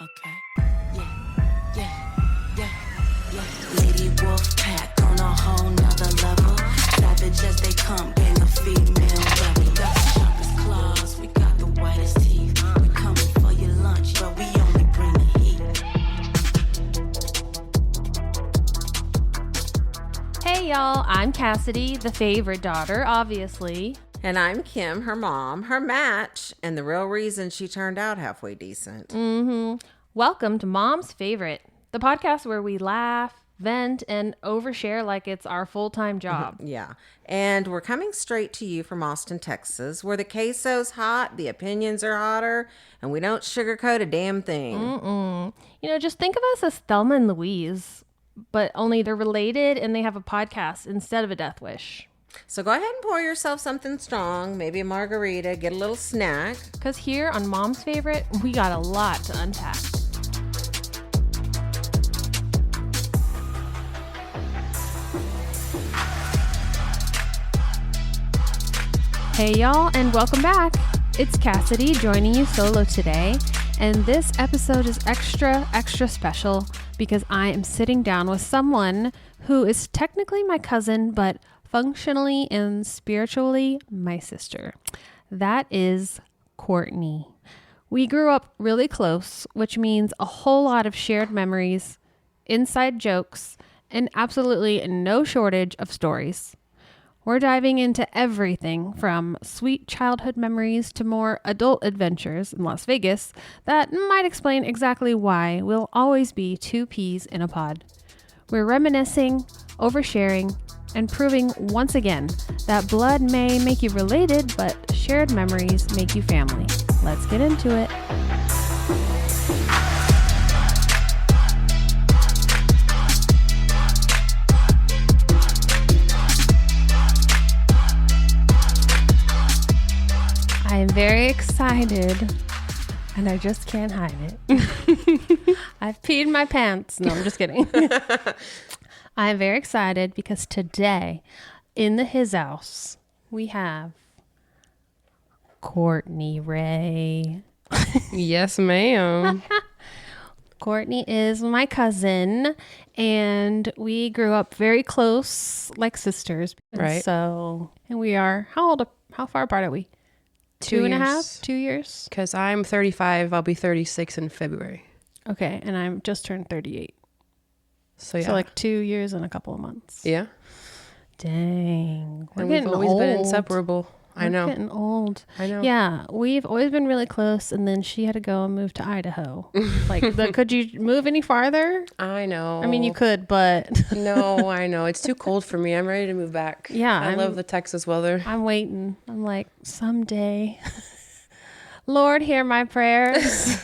Okay. Yeah. Lady Wolf Pack on a whole nother level. Savage as they come, gang of female rebel. We got the sharpest claws, we got the whitest teeth. We coming for your lunch, but we only bring the heat. Hey y'all, I'm Cassidy, the favorite daughter, obviously. And I'm Kim, her mom, her match, and the real reason she turned out halfway decent. Welcome to Mom's Favorite, the podcast where we laugh, vent, and overshare like it's our full-time job. Yeah. And we're coming straight to you from Austin, Texas, where the queso's hot, the opinions are hotter, and we don't sugarcoat a damn thing. You know, just think of us as Thelma and Louise, but only they're related and they have a podcast instead of a death wish. So go ahead and pour yourself something strong, maybe a margarita, get a little snack. Because here on Mom's Favorite, we got a lot to unpack. Hey y'all, and welcome back. It's Cassidy joining you solo today, and this episode is extra special because I am sitting down with someone who is technically my cousin, but functionally and spiritually my sister. That is Cortnee. We grew up really close, which means a whole lot of shared memories, inside jokes, and absolutely no shortage of stories. We're diving into everything from sweet childhood memories to more adult adventures in Las Vegas that might explain exactly why we'll always be two peas in a pod. We're reminiscing, oversharing, and proving once again that blood may make you related, but shared memories make you family. Let's get into it. I am very excited, and I just can't hide it. I've peed my pants. No, I'm just kidding. I am very excited because today in his house we have Cortnee Ray. Yes, ma'am. Cortnee is my cousin, and we grew up very close, like sisters. Right. So, and we are, how far apart are we? 2 years? Because I'm 35. I'll be 36 in February. Okay, and I'm just turned 38. So, yeah. So like 2 years and a couple of months. Yeah. Dang. We're And getting we've always old. been inseparable. I know. We're getting old. I know. Yeah, we've always been really close, and then she had to go and move to Idaho. Could you move any farther? I know. I mean, you could, but No, I know. It's too cold for me. I'm ready to move back. Yeah, I love the Texas weather. I'm waiting. I'm like, someday, Lord, hear my prayers.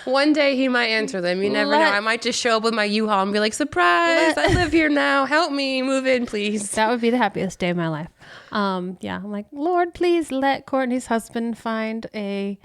One day he might answer them. You never know. I might just show up with my U-Haul and be like, surprise, I live here now. Help me move in, please. That would be the happiest day of my life. Yeah, I'm like, Lord, please let Cortnee's husband find a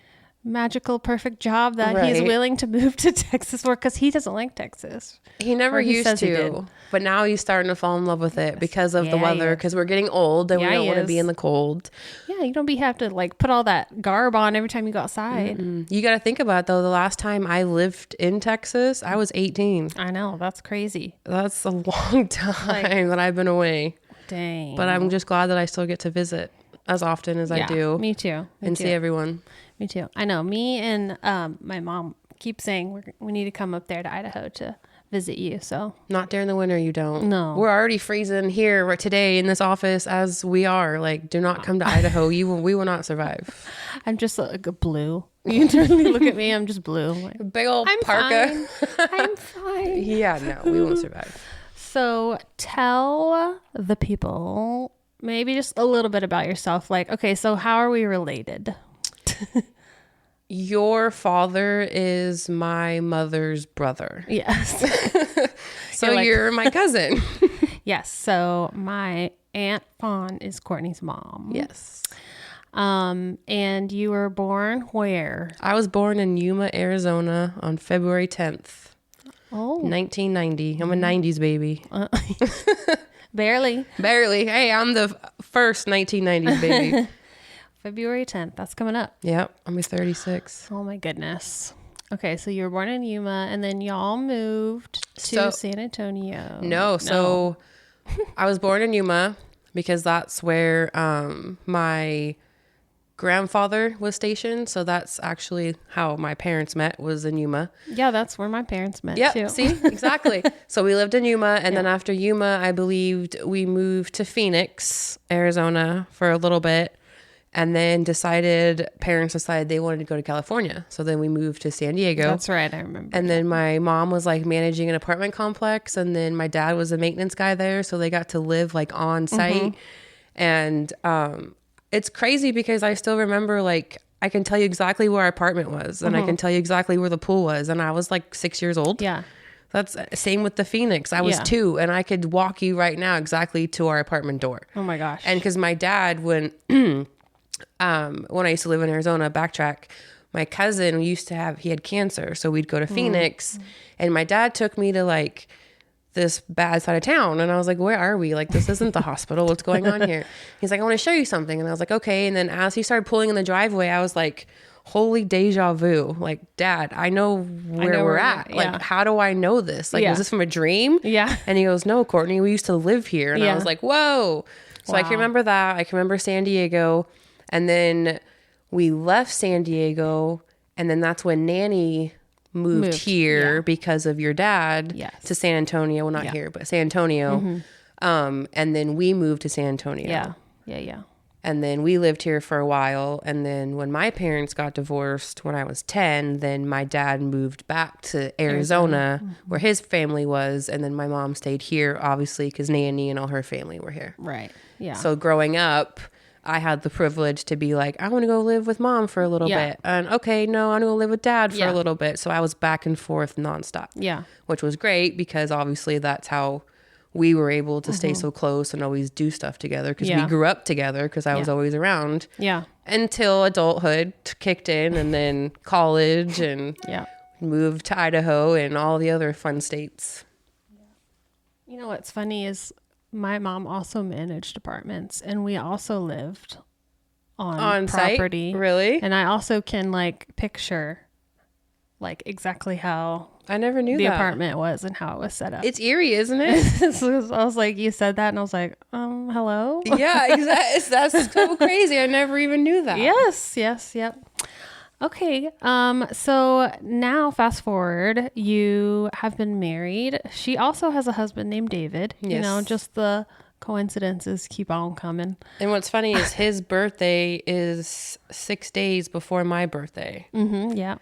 magical, perfect job that he's Right. willing to move to Texas for, because he doesn't like Texas. He never Or he used says he did. to, but now he's starting to fall in love with it because of the Yeah, he weather, is. because we're getting old and Yeah, we don't he want to is. be in the cold. Yeah, you don't have to like put all that garb on every time you go outside. You got to think about it, though. The last time I lived in Texas, I was 18. I know, that's crazy. That's a long time that I've been away. Dang. But I'm just glad that I still get to visit as often as I do. Me too. And see everyone. Me too. I know. Me and my mom keep saying we need to come up there to Idaho to visit you. So Not during the winter, you don't. No. We're already freezing here right today in this office as we are. Like, do not come to Idaho. We will not survive. I'm just like a blue. You totally look at me. I'm just blue. Like, Big old I'm parka. fine. I'm fine. Yeah, no, we won't survive. So tell the people maybe just a little bit about yourself. Like, okay, so how are we related? Your father is my mother's brother. Yes. So you're my cousin. Yes. So my Aunt Fawn is Cortnee's mom. Yes. And you were born where? I was born in Yuma, Arizona on February 10th, Oh, 1990. I'm a 90s baby. barely. Barely. Hey, I'm the first 1990s baby. February 10th. That's coming up. Yep. I'm 36. Oh my goodness. Okay, so you were born in Yuma, and then y'all moved to San Antonio. No, so I was born in Yuma because that's where my grandfather was stationed. So that's actually how my parents met, was in Yuma. Yeah, that's where my parents met, Yeah, too. see? Exactly. So we lived in Yuma, and then after Yuma, I believed we moved to Phoenix, Arizona for a little bit. And then parents decided they wanted to go to California. So then we moved to San Diego. That's right, I remember. And then my mom was like managing an apartment complex. And then my dad was a maintenance guy there. So they got to live like on site. And it's crazy because I still remember, like, I can tell you exactly where our apartment was. And I can tell you exactly where the pool was. And I was like 6 years old. Yeah. That's same with the Phoenix. I was 2, and I could walk you right now exactly to our apartment door. Oh my gosh. And because my dad, when I used to live in Arizona, backtrack, my cousin he had cancer. So we'd go to Phoenix and my dad took me to like this bad side of town. And I was like, where are we? Like, this isn't the hospital. What's going on here? He's like, I want to show you something. And I was like, okay. And then as he started pulling in the driveway, I was like, holy deja vu. Like, Dad, I know where we're at. Yeah. Like, how do I know this? Like, is this from a dream? Yeah. And he goes, no, Cortnee, we used to live here. And I was like, whoa. So I can remember that. I can remember San Diego. And then we left San Diego, and then that's when Nanny moved here because of your dad to San Antonio. Well, not here, but San Antonio. And then we moved to San Antonio. Yeah. And then we lived here for a while. And then when my parents got divorced when I was 10, then my dad moved back to Arizona where his family was. And then my mom stayed here, obviously, because Nanny and all her family were here. Right. Yeah. So growing up, I had the privilege to be like, I want to go live with mom for a little bit. And okay, no, I want to go live with dad for a little bit. So I was back and forth nonstop. Yeah. Which was great because obviously that's how we were able to stay so close and always do stuff together because we grew up together because I was always around. Yeah. Until adulthood kicked in and then college and moved to Idaho and all the other fun states. You know what's funny is my mom also managed apartments, and we also lived on property. Site? Really? And I also can like picture like exactly how I never knew the that. apartment was and how it was set up. It's eerie, isn't it? So I was like, you said that, and I was like, hello? Yeah, exactly. That's so crazy. I never even knew that. Yes. Yep. Okay. So now fast forward, you have been married. She also has a husband named David. Yes. You know, just the coincidences keep on coming. And what's funny is his birthday is 6 days before my birthday. Mm-hmm. Yeah.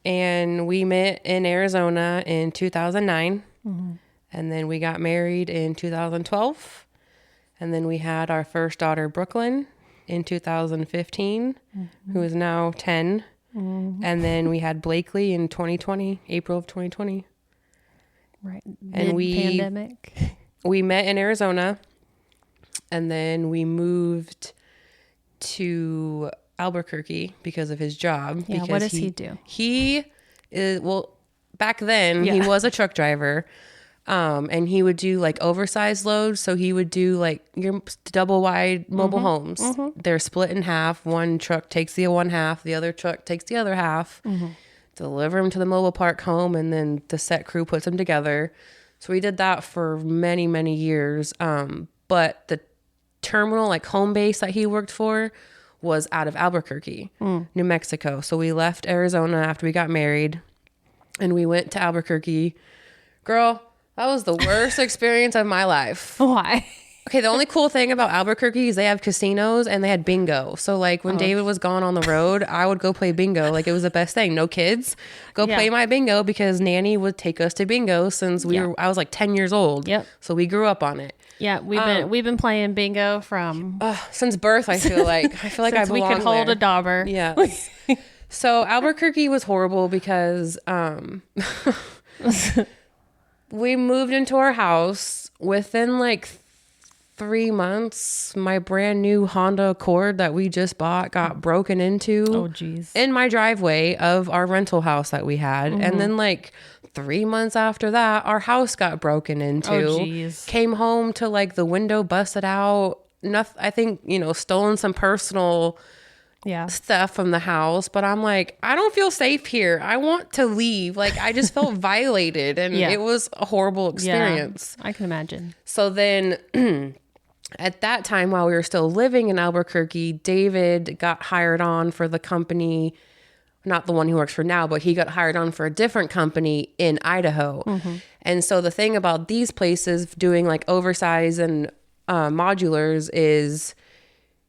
And we met in Arizona in 2009. Mm-hmm. And then we got married in 2012. And then we had our first daughter, Brooklyn, in 2015, who is now 10. And then we had Blakely in 2020, April of 2020. Right. And Mid-pandemic. We met in Arizona, and then we moved to Albuquerque because of his job. Yeah, because what does he do? He is, well, back then he was a truck driver. And he would do like oversized loads. So he would do like your double wide mobile homes. Mm-hmm. They're split in half. One truck takes the one half. The other truck takes the other half. Mm-hmm. Deliver them to the mobile park home. And then the set crew puts them together. So we did that for many, many years. But the terminal, like home base that he worked for was out of Albuquerque, New Mexico. So we left Arizona after we got married and we went to Albuquerque. Girl, that was the worst experience of my life. Why? Okay, the only cool thing about Albuquerque is they have casinos and they had bingo. So like when David was gone on the road, I would go play bingo. Like it was the best thing. No kids. Go play my bingo because Nanny would take us to bingo since I was like 10 years old. Yep. So we grew up on it. Yeah, we've been playing bingo from since birth, I feel like. I feel like I belong we could hold there. a dauber. Yeah. So Albuquerque was horrible because we moved into our house within like 3 months. My brand new Honda Accord that we just bought got broken into. Oh, geez. In my driveway of our rental house that we had. Mm-hmm. And then like 3 months after that, our house got broken into. Oh, geez. Came home to like the window busted out. Nothing, I think, stolen some personal stuff from the house, but I'm like, I don't feel safe here. I want to leave. Like, I just felt violated, and it was a horrible experience. I can imagine. So then at that time, while we were still living in Albuquerque, David got hired on for the company, not the one he works for now, but he got hired on for a different company in Idaho. And so the thing about these places doing like oversize and modulars is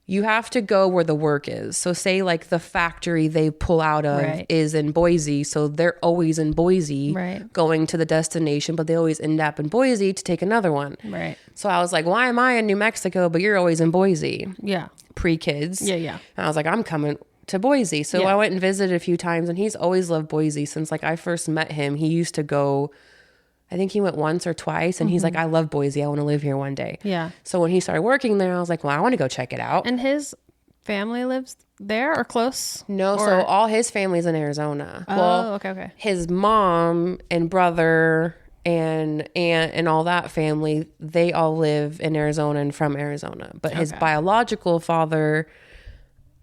you have to go where the work is. So say like the factory they pull out of is in Boise. So they're always in Boise going to the destination, but they always end up in Boise to take another one. Right. So I was like, why am I in New Mexico, but you're always in Boise? Yeah. Pre-kids. Yeah. And I was like, I'm coming to Boise. So I went and visited a few times, and he's always loved Boise since like I first met him. He used to go, I think he went once or twice, and he's like, I love Boise. I want to live here one day. Yeah. So when he started working there, I was like, well, I want to go check it out. And his family lives there or close? No, so all his family's in Arizona. Oh, okay. His mom and brother and aunt and all that family, they all live in Arizona and from Arizona. But his biological father,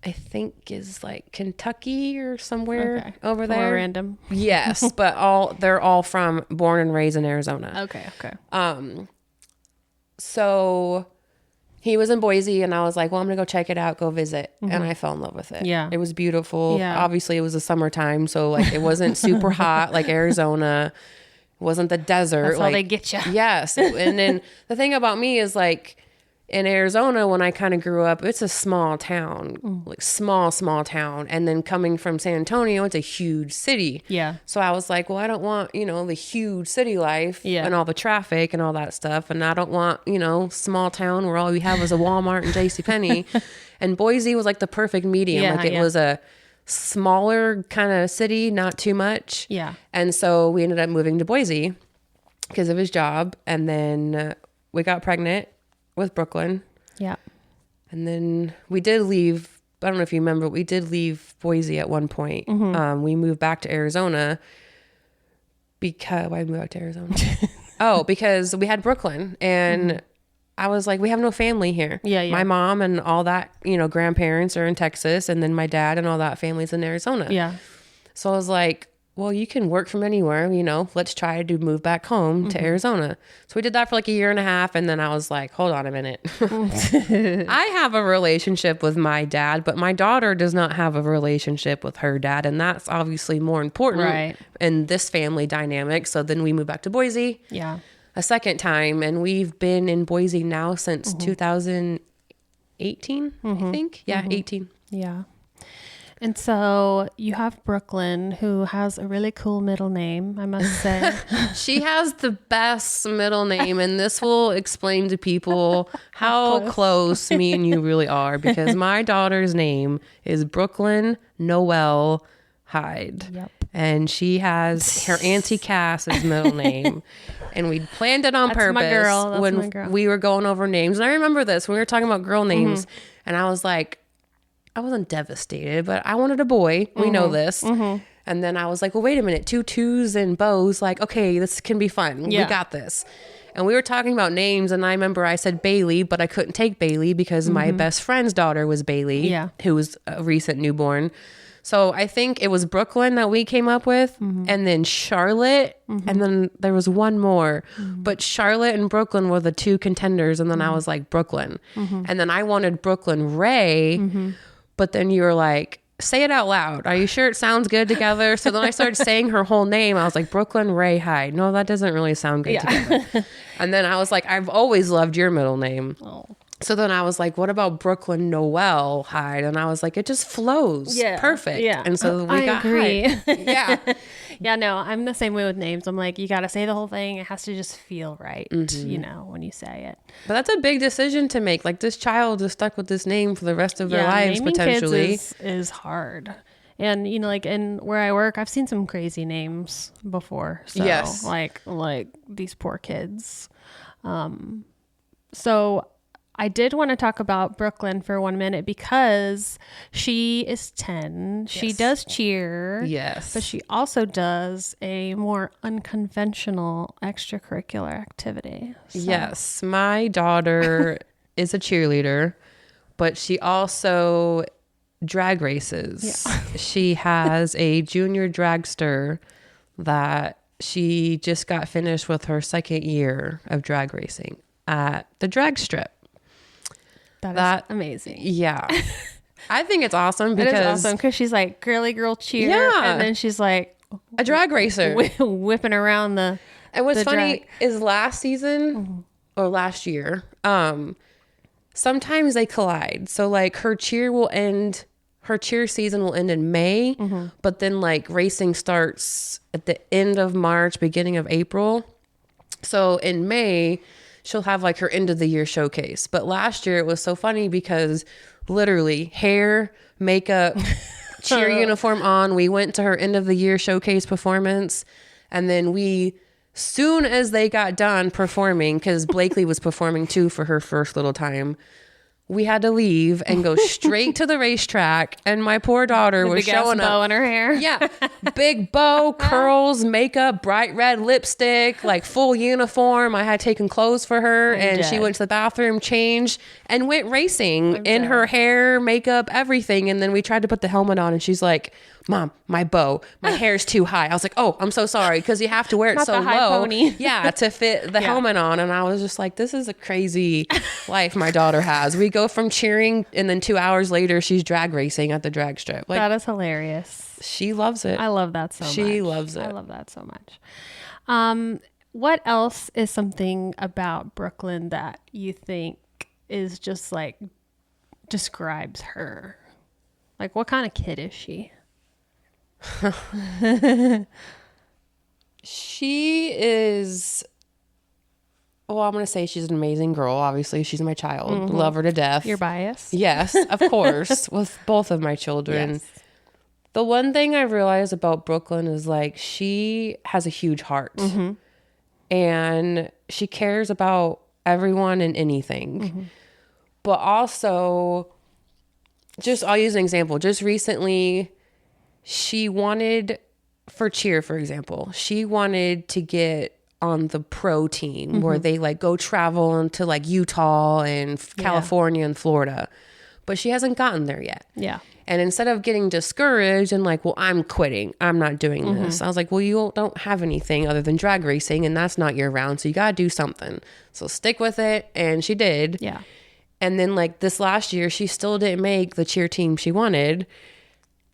I think, is like Kentucky or somewhere over there. More random. Yes, but they're all born and raised in Arizona. Okay. So he was in Boise, and I was like, well, I'm gonna go check it out, go visit, and I fell in love with it. Yeah, it was beautiful. Yeah. Obviously, it was the summertime, so like it wasn't super hot like Arizona. It wasn't the desert. That's how they get you. Yes, and then the thing about me is like, in Arizona, when I kind of grew up, it's a small town, like small town. And then coming from San Antonio, it's a huge city. Yeah. So I was like, well, I don't want, the huge city life and all the traffic and all that stuff. And I don't want, small town where all we have is a Walmart and JCPenney. And Boise was like the perfect medium. Yeah, like it was a smaller kind of city, not too much. Yeah. And so we ended up moving to Boise because of his job. And then we got pregnant with Brooklyn. Yeah. And then we did leave, I don't know if you remember, we did leave Boise at one point. We moved back to Arizona because, why did we move back to Arizona? Because we had Brooklyn, and I was like, we have no family here. Yeah. My mom and all that, grandparents are in Texas, and then my dad and all that family's in Arizona. Yeah. So I was like, well, you can work from anywhere, let's try to move back home to Arizona. So we did that for like a year and a half. And then I was like, hold on a minute. I have a relationship with my dad, but my daughter does not have a relationship with her dad. And that's obviously more important in this family dynamic. So then we moved back to Boise a second time. And we've been in Boise now since 2018, I think. Yeah, 18. Yeah. And so you have Brooklyn, who has a really cool middle name, I must say. She has the best middle name, and this will explain to people how close me and you really are, because my daughter's name is Brooklyn Noelle Hyde. Yep. And she has her Auntie Cass's middle name. And we planned it on purpose when we were going over names. And I remember this, when we were talking about girl names, and I was like, I wasn't devastated, but I wanted a boy. We know this. And then I was like, well, wait a minute. 2 twos and bows. Like, okay, this can be fun. Yeah. We got this. And we were talking about names. And I remember I said Bailey, but I couldn't take Bailey because my best friend's daughter was Bailey, who was a recent newborn. So I think it was Brooklyn that we came up with, and then Charlotte, and then there was one more. But Charlotte and Brooklyn were the 2 contenders. And then I was like, Brooklyn. And then I wanted Brooklyn Ray. But then you were like, say it out loud. Are you sure it sounds good together? So then I started saying her whole name. I was like, Brooklyn Ray Hyde. No, that doesn't really sound good together. And then I was like, I've always loved your middle name. Oh. So then I was like, what about Brooklyn Noelle Hyde? And I was like, it just flows. Yeah. Perfect. Yeah. And so we got Hyde. Yeah. Yeah, no, I'm the same way with names. I'm like, you got to say the whole thing. It has to just feel right, when you say it. But that's a big decision to make. Like, this child is stuck with this name for the rest of their lives, potentially. Kids is hard. And, like, in where I work, I've seen some crazy names before. So, yes. Like these poor kids. So I did want to talk about Brooklyn for 1 minute because she is 10. Yes. She does cheer. Yes. But she also does a more unconventional extracurricular activity. So. Yes. My daughter is a cheerleader, but she also drag races. She has a junior dragster that she just got finished with her second year of drag racing at the drag strip. That is amazing. Yeah. I think it's awesome because... It is awesome because she's like girly girl cheer. Yeah. And then she's like... a drag racer. Whipping around the... And what's funny drag. is last season or last year, sometimes they collide. So like her cheer season will end in May, but then like racing starts at the end of March, beginning of April. So in May, she'll have like her end of the year showcase. But last year it was so funny because literally hair, makeup, cheer uniform on. We went to her end of the year showcase performance, and then soon as they got done performing, because Blakely was performing too for her first little time, we had to leave and go straight to the racetrack. And my poor daughter was showing up. bow in her hair. Yeah. Big bow, curls, makeup, bright red lipstick, like full uniform. I had taken clothes for her, and she went to the bathroom, changed, and went racing in her hair, makeup, everything. And then we tried to put the helmet on, and she's like, Mom, my bow, my hair's too high. I was like, oh, I'm so sorry, because you have to wear it Not so the high low. pony. Yeah, to fit the helmet on. And I was just like, this is a crazy life my daughter has. We go from cheering, and then 2 hours later, she's drag racing at the drag strip. Like, that is hilarious. she loves it. I love that so much. She loves it. I love that so much. What else is something about Brooklyn that you think is just like describes her? Like, what kind of kid is she? She is, well, I'm going to say she's an amazing girl. Obviously, she's my child. Love her to death. You're biased? Yes, of course, with both of my children. Yes. The one thing I realized about Brooklyn is like she has a huge heart, and she cares about everyone and anything. But also, just I'll use an example. Just recently, she wanted, for cheer, for example, she wanted to get on the pro team where they like go travel into like Utah and California and Florida, but she hasn't gotten there yet. Yeah. And instead of getting discouraged and like, well, I'm quitting, I'm not doing this. I was like, well, you don't have anything other than drag racing, and that's not year round. So you got to do something. So stick with it. And she did. Yeah. And then like this last year, she still didn't make the cheer team she wanted.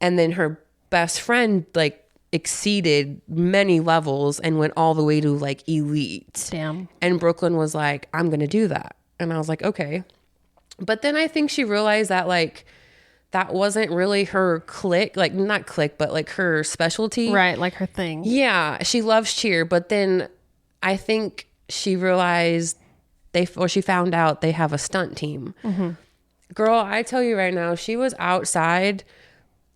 And then her best friend like exceeded many levels and went all the way to like elite. Damn. And Brooklyn was like, I'm going to do that. And I was like, okay. But then I think she realized that like, that wasn't really her clique, like not clique, but like her specialty. Right. Like her thing. Yeah. She loves cheer. But then I think she realized she found out they have a stunt team. Girl, I tell you right now, she was outside.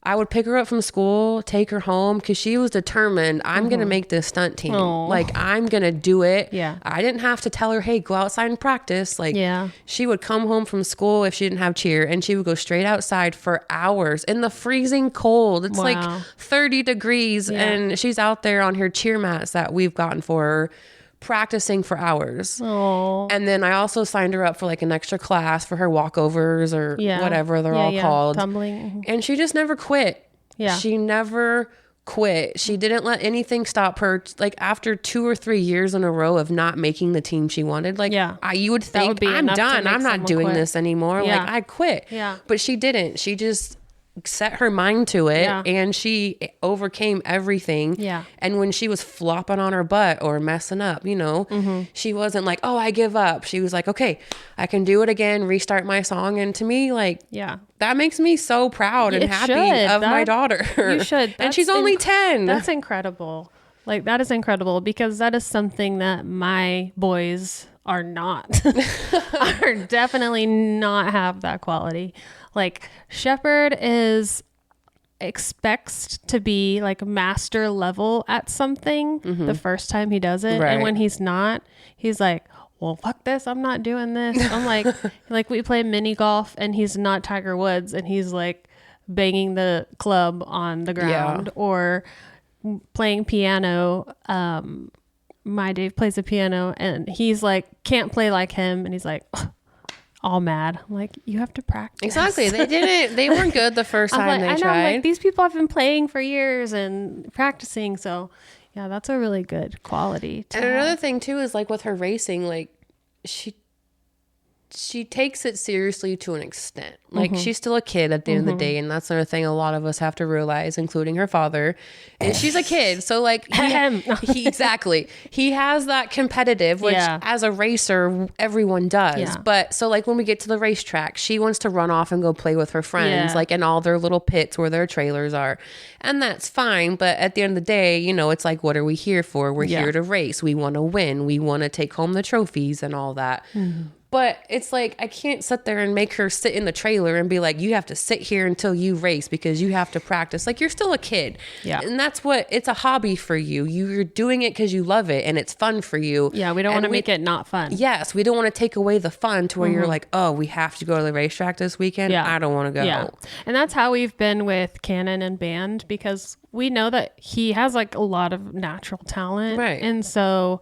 I would pick her up from school, take her home, because she was determined, I'm going to make this stunt team. Aww. Like, I'm going to do it. Yeah. I didn't have to tell her, hey, go outside and practice. Like, she would come home from school if she didn't have cheer, and she would go straight outside for hours in the freezing cold. It's like 30 degrees, and she's out there on her cheer mats that we've gotten for her, practicing for hours. Oh. And then I also signed her up for like an extra class for her walkovers or whatever they're all called. Tumbling. And she just never quit. Yeah. She never quit. She didn't let anything stop her. Like after 2 or 3 years in a row of not making the team she wanted, like you would think, be I'm enough to done. make I'm not someone doing quit. this anymore. Yeah. Like I quit. Yeah. But she didn't. She just set her mind to it, Yeah. and she overcame everything. Yeah. And when she was flopping on her butt or messing up, she wasn't like, oh, I give up. She was like, okay, I can do it again, restart my song. And to me, like, that makes me so proud and happy of my daughter. You should. And she's only 10. That's incredible. Like, that is incredible, because that is something that my boys are not. Are definitely not have that quality. Like, Shepherd expects to be like master level at something the first time he does it. Right. And when he's not, he's like, well, fuck this. I'm not doing this. I'm like we play mini golf and he's not Tiger Woods and he's like banging the club on the ground or playing piano. My Dave plays the piano and he's like, can't play like him. And he's like, all mad. I'm like, you have to practice. Exactly. They weren't good the first time they tried. I'm like, these people have been playing for years and practicing. So yeah, that's a really good quality. And another thing too is like with her racing, like she takes it seriously to an extent. Like she's still a kid at the end of the day. And that's another thing a lot of us have to realize, including her father, is she's a kid. So like exactly. He has that competitive, which as a racer, everyone does. Yeah. But so like when we get to the racetrack, she wants to run off and go play with her friends, like in all their little pits where their trailers are. And that's fine. But at the end of the day, you know, it's like, what are we here for? We're here to race. We want to win. We want to take home the trophies and all that. But it's like, I can't sit there and make her sit in the trailer and be like, you have to sit here until you race because you have to practice. Like, you're still a kid. Yeah. And that's what, it's a hobby for you. You're doing it because you love it and it's fun for you. Yeah, we don't want to make it not fun. Yes, we don't want to take away the fun to where you're like, oh, we have to go to the racetrack this weekend. I don't want to go. Yeah. And that's how we've been with Cannon and Band, because we know that he has like a lot of natural talent. Right. And so,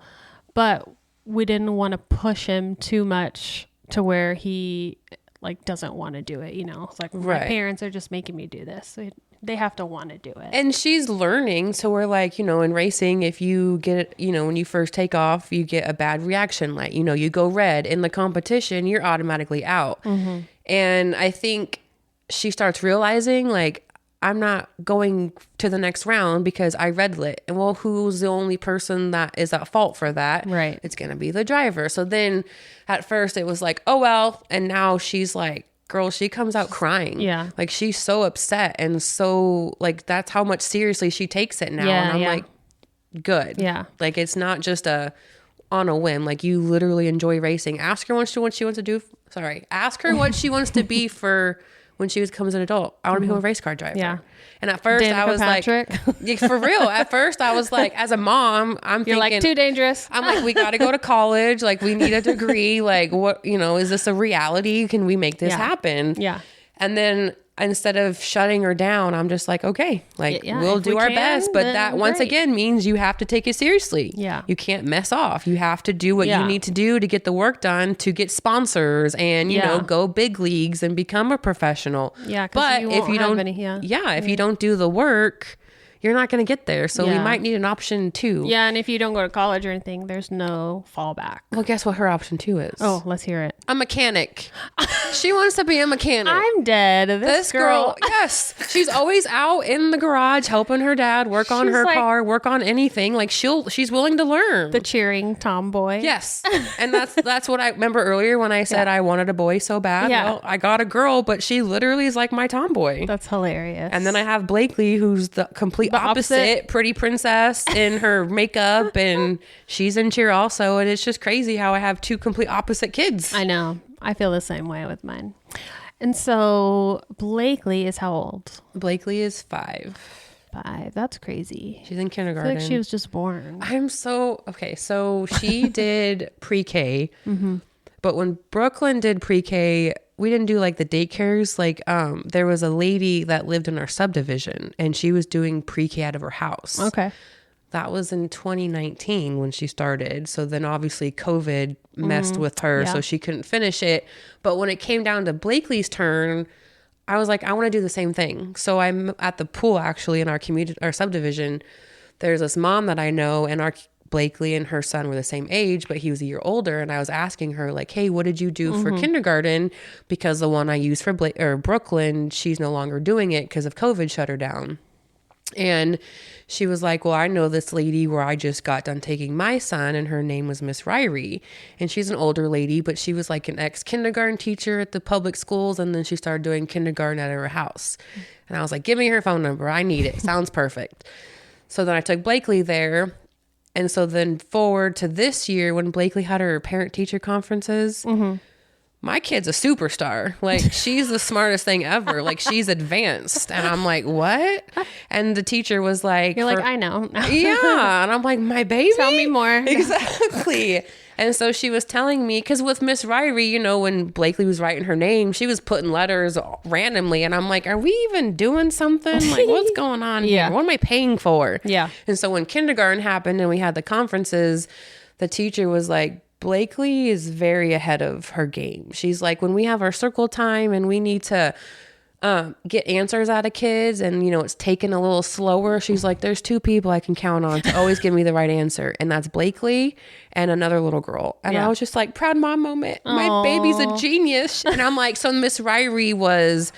but we didn't want to push him too much to where he like doesn't want to do it. You know, it's like my parents are just making me do this. So they have to want to do it. And she's learning. So we're like, you know, in racing, if you get, you know, when you first take off, you get a bad reaction light, you know, you go red in the competition, you're automatically out. And I think she starts realizing like, I'm not going to the next round because I red lit. And well, who's the only person that is at fault for that? Right. It's going to be the driver. So then at first it was like, oh, well, and now she's like, girl, she comes out crying. Yeah. Like she's so upset. And so like, that's how much seriously she takes it now. And I'm like, good. Yeah. Like, it's not just on a whim. Like, you literally enjoy racing. Ask her what she wants to do. Ask her what she wants to be for when she becomes an adult. I want to become a race car driver. Yeah. And at first I was like, for real. At first I was like, as a mom, I'm thinking, like, too dangerous. I'm like, we got to go to college. Like, we need a degree. Like, what, you know, is this a reality? Can we make this happen? Yeah. And then instead of shutting her down, I'm just like, okay, like we'll do our best. But that once again means you have to take it seriously. Yeah. You can't mess off. You have to do what you need to do to get the work done, to get sponsors and, you know, go big leagues and become a professional. Yeah. But if you don't, if you don't do the work, you're not going to get there. So we might need an option 2. Yeah. And if you don't go to college or anything, there's no fallback. Well, guess what her option 2 is? Oh, let's hear it. A mechanic. She wants to be a mechanic. I'm dead. This girl. Yes. She's always out in the garage helping her dad work on her car, work on anything. Like, she's willing to learn. The cheering tomboy. Yes. And that's what I remember earlier when I said I wanted a boy so bad. Yeah. Well, I got a girl, but she literally is like my tomboy. That's hilarious. And then I have Blakely, who's the complete opposite pretty princess in her makeup, and she's in cheer also. And it's just crazy how I have 2 complete opposite kids. I know. I feel the same way with mine. And so Blakely is how old? Blakely is 5. 5. That's crazy. She's in kindergarten. I feel like she was just born. So she did pre-K, but when Brooklyn did pre-K, we didn't do like the daycares. Like, there was a lady that lived in our subdivision and she was doing pre-K out of her house. Okay. That was in 2019 when she started. So then obviously COVID messed with her, so she couldn't finish it. But when it came down to Blakely's turn, I was like, I want to do the same thing. So I'm at the pool actually in our community, our subdivision. There's this mom that I know, and our Blakely and her son were the same age, but he was a year older. And I was asking her like, hey, what did you do for kindergarten? Because the one I used for Brooklyn, she's no longer doing it because of COVID shut her down. And she was like, well, I know this lady where I just got done taking my son, and her name was Miss Ryrie. And she's an older lady, but she was like an ex-kindergarten teacher at the public schools. And then she started doing kindergarten at her house. And I was like, give me her phone number. I need it. Sounds perfect. So then I took Blakely there. And so then forward to this year when Blakely had her parent-teacher conferences, my kid's a superstar. Like, she's the smartest thing ever. Like, she's advanced. And I'm like, what? And the teacher was like... You're like, I know. Yeah. And I'm like, my baby? Tell me more. Exactly. And so she was telling me, because with Miss Ryrie, you know, when Blakely was writing her name, she was putting letters randomly. And I'm like, are we even doing something? Like, what's going on here? What am I paying for? Yeah. And so when kindergarten happened and we had the conferences, the teacher was like, Blakely is very ahead of her game. She's like, when we have our circle time and we need to get answers out of kids and, you know, it's taken a little slower, she's like, there's 2 people I can count on to always give me the right answer. And that's Blakely and another little girl. And I was just like, proud mom moment. My baby's a genius. And I'm like, so Miss Ryrie was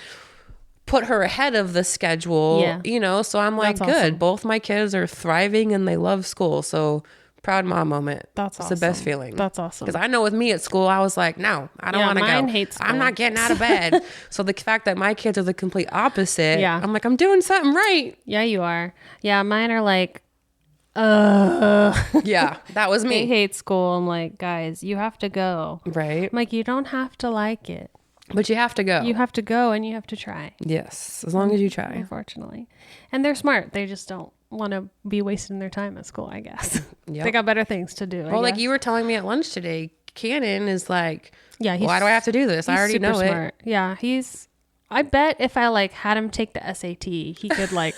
put her ahead of the schedule, you know? So I'm like, That's good. awesome. Both my kids are thriving and they love school. So proud mom moment. That's It's awesome. the best feeling. That's awesome. Because I know with me at school, I was like, no, I don't want to go. mine hates I'm school. not getting out of bed. So the fact that my kids are the complete opposite, Yeah. I'm like, I'm doing something right. Yeah, you are. Yeah, mine are like, Yeah, that was they me. hate school. I'm like, guys, you have to go. Right. I'm like, you don't have to like it. But you have to go. You have to go and you have to try, Yes, as long as you try. unfortunately. And they're smart. They just don't want to be wasting their time at school, I guess. Yep. They got better things to do. Well, like you were telling me at lunch today, Cannon is like, Yeah, why do I have to do this? I he's already super know it. smart. Yeah, I bet if I like had him take the SAT, he could like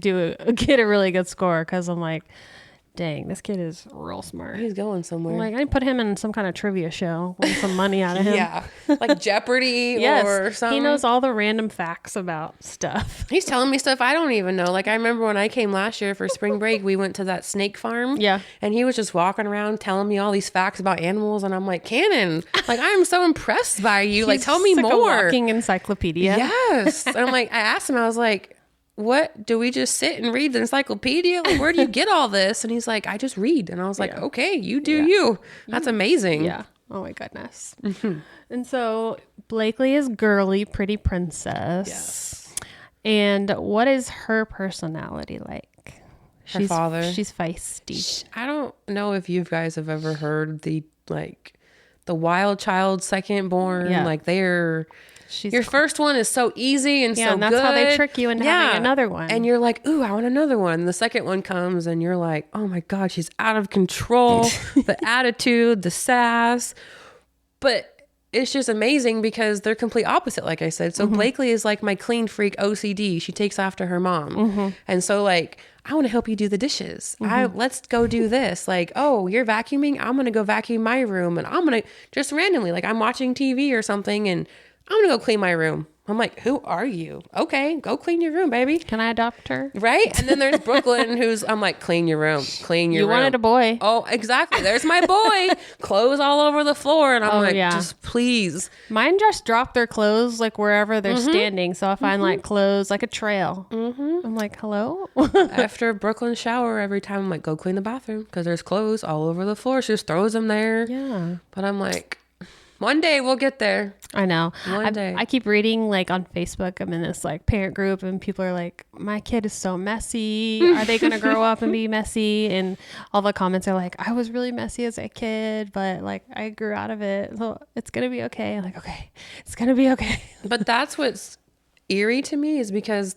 get a really good score. Cause I'm like, dang, this kid is real smart. He's going somewhere. I'm like, I put him in some kind of trivia show, win some money out of him. Yeah, like Jeopardy Yes, or something. he knows all the random facts about stuff. He's telling me stuff I don't even know. Like I remember when I came last year for spring break, we went to that snake farm. Yeah. And he was just walking around telling me all these facts about animals. And I'm like, Cannon, like I'm so impressed by you. Like tell me He's like a more. walking encyclopedia. Yes. And I'm like, I asked him, I was like, what, do we just sit and read the encyclopedia? Like, where do you get all this? And he's like, I just read. And I was like, okay, you do you. That's amazing. Yeah. Oh my goodness. And so Blakely is girly, pretty princess. Yes. And what is her personality like? Her father. She's feisty. I don't know if you guys have ever heard the wild child second born. Yeah. Like they're... She's Your first one is so easy and so and that's good. how they trick you into having another one. And you're like, ooh, I want another one. The second one comes and you're like, oh my God, she's out of control. The attitude, the sass. But it's just amazing because they're complete opposite, like I said. So Blakely is like my clean freak OCD. She takes after her mom. And so like, I want to help you do the dishes. Let's go do this. Like, oh, you're vacuuming? I'm going to go vacuum my room. And I'm going to just randomly, like I'm watching TV or something and I'm going to go clean my room. I'm like, who are you? Okay, go clean your room, baby. Can I adopt her? Right? And then there's Brooklyn I'm like, clean your room, clean your room. You wanted a boy. Oh, exactly. There's my boy. Clothes all over the floor. And I'm like, just please. Mine just drop their clothes like wherever they're standing. So I find like clothes, like a trail. I'm like, hello? After Brooklyn shower, every time I'm like, go clean the bathroom because there's clothes all over the floor. She just throws them there. Yeah. But I'm like, one day we'll get there. I know. One day. I keep reading like on Facebook. I'm in this like parent group and people are like, my kid is so messy. Are they going to grow up and be messy? And all the comments are like, I was really messy as a kid, but like I grew out of it. So it's going to be okay. I'm like, okay, it's going to be okay. But that's what's eerie to me is because,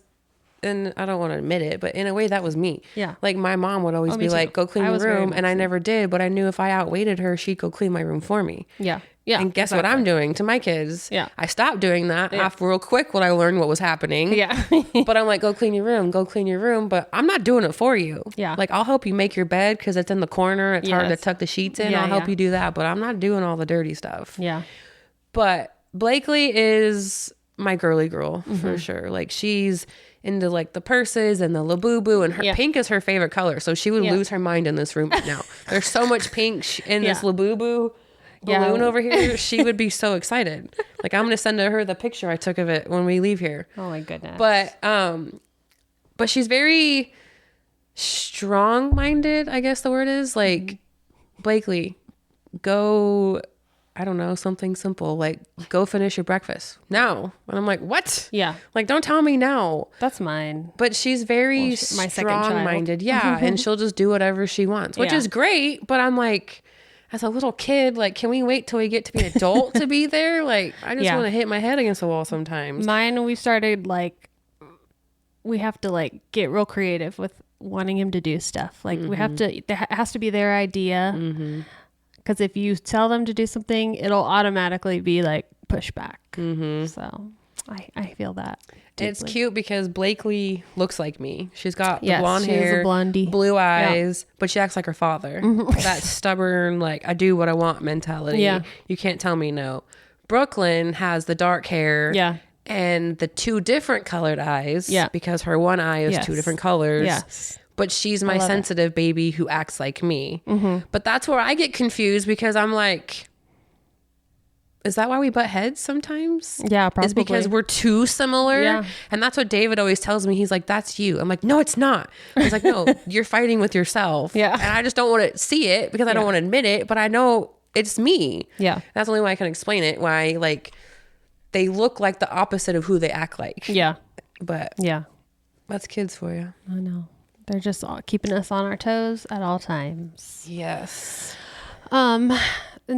and I don't want to admit it, but in a way that was me. Yeah. Like my mom would always me be too. like, go clean I your was very room. And I messy. never did, but I knew if I outweighted her, she'd go clean my room for me. Yeah. Yeah. And guess what I'm doing to my kids? Yeah. I stopped doing that after real quick when I learned what was happening. Yeah. But I'm like, go clean your room, go clean your room. But I'm not doing it for you. Yeah. Like I'll help you make your bed because it's in the corner. It's hard to Yes. tuck the sheets in. Yeah, I'll help yeah. you do that. But I'm not doing all the dirty stuff. Yeah. But Blakely is my girly girl for sure. Like she's into like the purses and the Labubu and her pink is her favorite color. So she would lose her mind in this room right now. There's so much pink in this Labubu balloon over here. She would be so excited. Like I'm going to send her the picture I took of it when we leave here. Oh my goodness. But she's very strong-minded, I guess the word is. Like Blakely, go, I don't know, something simple. Like, go finish your breakfast now. And I'm like, what? Yeah. Like, don't tell me now. That's mine. But she's very my second child. strong-minded. Yeah. And she'll just do whatever she wants, which Yeah. is great. But I'm like, as a little kid, like, can we wait till we get to be an adult to be there? Like, I just want to hit my head against the wall sometimes. Mine, we started like, we have to like get real creative with wanting him to do stuff. Like we have to, there has to be their idea. Because if you tell them to do something, it'll automatically be like pushback. So I feel that. It's deeply. cute because Blakely looks like me. She's got the Yes, blonde she is a hair, blondie. blue eyes, but she acts like her father. That stubborn, like, I do what I want mentality. Yeah. You can't tell me no. Brooklyn has the dark hair. Yeah. And the 2 different colored eyes. Yeah. Because her one eye is Yes. 2 different colors. Yes. But she's my love it. sensitive baby who acts like me. But that's where I get confused because I'm like, is that why we butt heads sometimes? Yeah, probably. It's because we're too similar. Yeah. And that's what David always tells me. He's like, that's you. I'm like, no, it's not. He's like, no, you're fighting with yourself. Yeah. And I just don't want to see it because I don't want to admit it, but I know it's me. Yeah. That's the only way I can explain it. Why, like, they look like the opposite of who they act like. Yeah. But Yeah. that's kids for you. I know. They're just keeping us on our toes at all times. Yes. And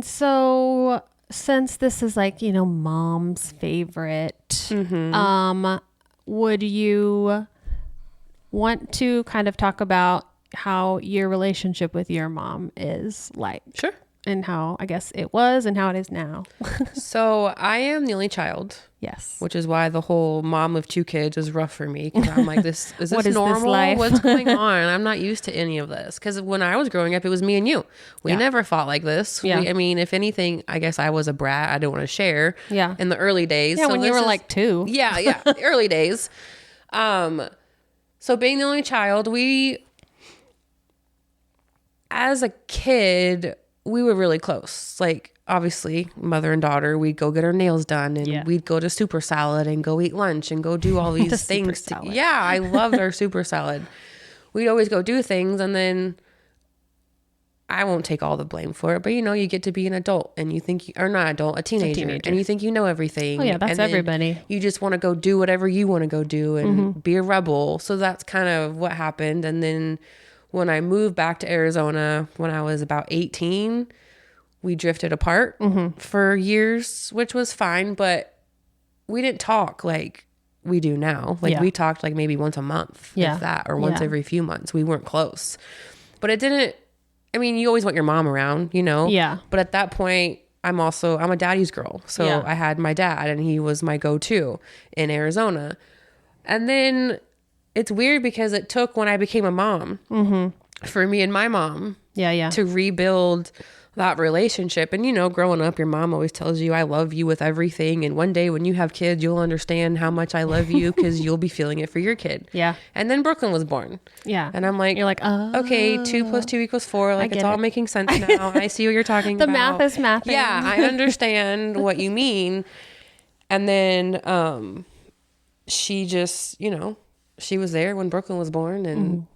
so since this is like, mom's favorite, would you want to kind of talk about how your relationship with your mom is like? Sure. And how, I guess, it was and how it is now. So I am the only child. Yes. Which is why the whole mom of 2 kids is rough for me. Because I'm like, is this What is this normal? life? What's going on? I'm not used to any of this. Because when I was growing up, it was me and you. We never fought like this. Yeah. I mean, if anything, I guess I was a brat. I didn't want to share. Yeah. In the early days. Yeah, So when you this were is- like 2. Yeah. Early days. So being the only child, as a kid, we were really close. Like, obviously, mother and daughter, we'd go get our nails done and we'd go to Super Salad and go eat lunch and go do all these things. Super Salad. Yeah, I loved our Super Salad. We'd always go do things, and then I won't take all the blame for it, but you get to be an adult and you think, or not adult, a teenager, and you think you know everything. Oh, yeah, that's and then everybody. You just want to go do whatever you want to go do and be a rebel. So that's kind of what happened. And then when I moved back to Arizona when I was about 18, we drifted apart for years, which was fine, but we didn't talk like we do now. Like we talked like maybe once a month, if that, or once every few months. We weren't close, but it didn't, I mean, you always want your mom around, Yeah. but at that point I'm a daddy's girl. So I had my dad and he was my go-to in Arizona. And then it's weird because it took when I became a mom for me and my mom to rebuild that relationship. And growing up, your mom always tells you, I love you with everything. And one day when you have kids, you'll understand how much I love you because you'll be feeling it for your kid. Yeah. And then Brooklyn was born. Yeah. And I'm like, you're like, oh, okay, 2 + 2 = 4. Like, it's all making sense now. I see what you're talking The about. math is mathing. Yeah, I understand what you mean. And then she just, she was there when Brooklyn was born and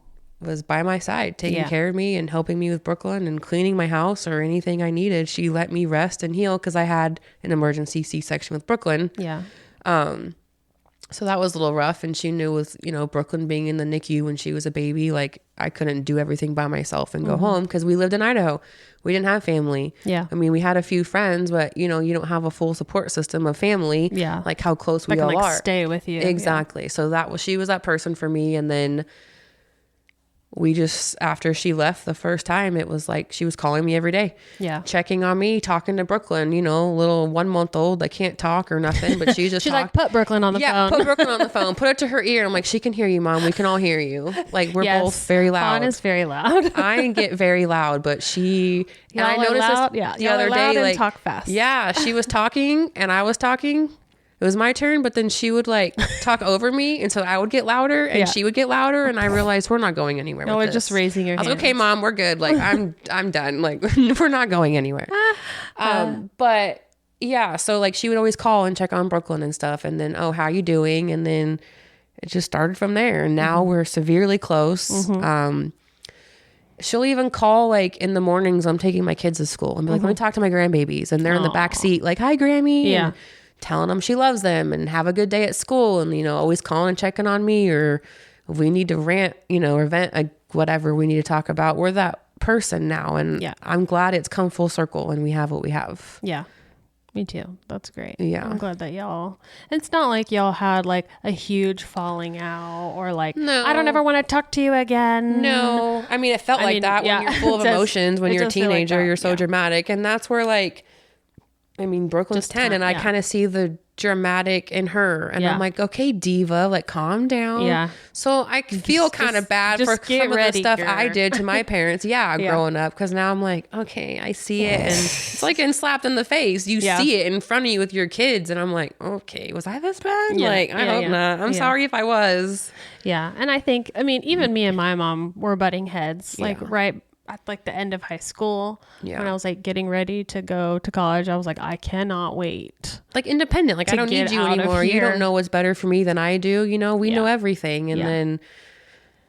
was by my side, taking care of me and helping me with Brooklyn and cleaning my house or anything I needed. She let me rest and heal because I had an emergency C-section with Brooklyn. Yeah. So that was a little rough. And she knew with, Brooklyn being in the NICU when she was a baby, like I couldn't do everything by myself and go home because we lived in Idaho. We didn't have family. Yeah. I mean, we had a few friends, but you don't have a full support system of family. Yeah. Like how close we I can all are. stay with you. Exactly. So she was that person for me. And then we just, after she left the first time, it was like she was calling me every day. Yeah. Checking on me, talking to Brooklyn, little 1-month-old that can't talk or nothing, but she just She's like, put Brooklyn on the phone. put Brooklyn on the phone. Put it to her ear. I'm like, she can hear you, Mom. We can all hear you. Like, we're both very loud. Fawn is very loud. I get very loud, but she, and I noticed loud, this the y'all other are loud day, and like, talk fast. yeah, she was talking and I was talking. It was my turn, but then she would like talk over me, and so I would get louder, and she would get louder, and I realized we're not going anywhere. No, with we're this. just raising your I was hands. like, okay, Mom, we're good. Like I'm done. Like we're not going anywhere. But yeah, so like she would always call and check on Brooklyn and stuff, and then how you doing? And then it just started from there, and now we're severely close. She'll even call like in the mornings. I'm taking my kids to school and be like, let me talk to my grandbabies, and they're in the back seat, like, hi, Grammy. Yeah. And telling them she loves them and have a good day at school, and always calling and checking on me, or if we need to rant, or vent, whatever we need to talk about, we're that person now. And I'm glad it's come full circle and we have what we have. Yeah, me too. That's great. Yeah, I'm glad that it's not like y'all had like a huge falling out or like, no, I don't ever want to talk to you again. No, I mean, it felt like that when you're full of emotions, when you're a teenager, you're so dramatic. And that's where like I mean, Brooklyn's Just 10 time, and I yeah. kind of see the dramatic in her and Yeah. I'm like, okay, diva, like calm down. Yeah. So I feel kind of bad for just get some of ready, the stuff girl. I did to my parents. Yeah, Yeah. growing up. Cause now I'm like, okay, I see it. And it's like getting slapped in the face. You Yeah. see it in front of you with your kids. And I'm like, okay, was I this bad? Yeah. Like, I Yeah, hope yeah. not. I'm Yeah. sorry if I was. Yeah. And I think, I mean, even me and my mom were butting heads, like Yeah. right at like the end of high school. Yeah. When I was like getting ready to go to college, I was like, I cannot wait. Like independent. Like I To don't need get you out of anymore. You here. don't know what's better for me than I do. You know, we Yeah. know everything. And Yeah. then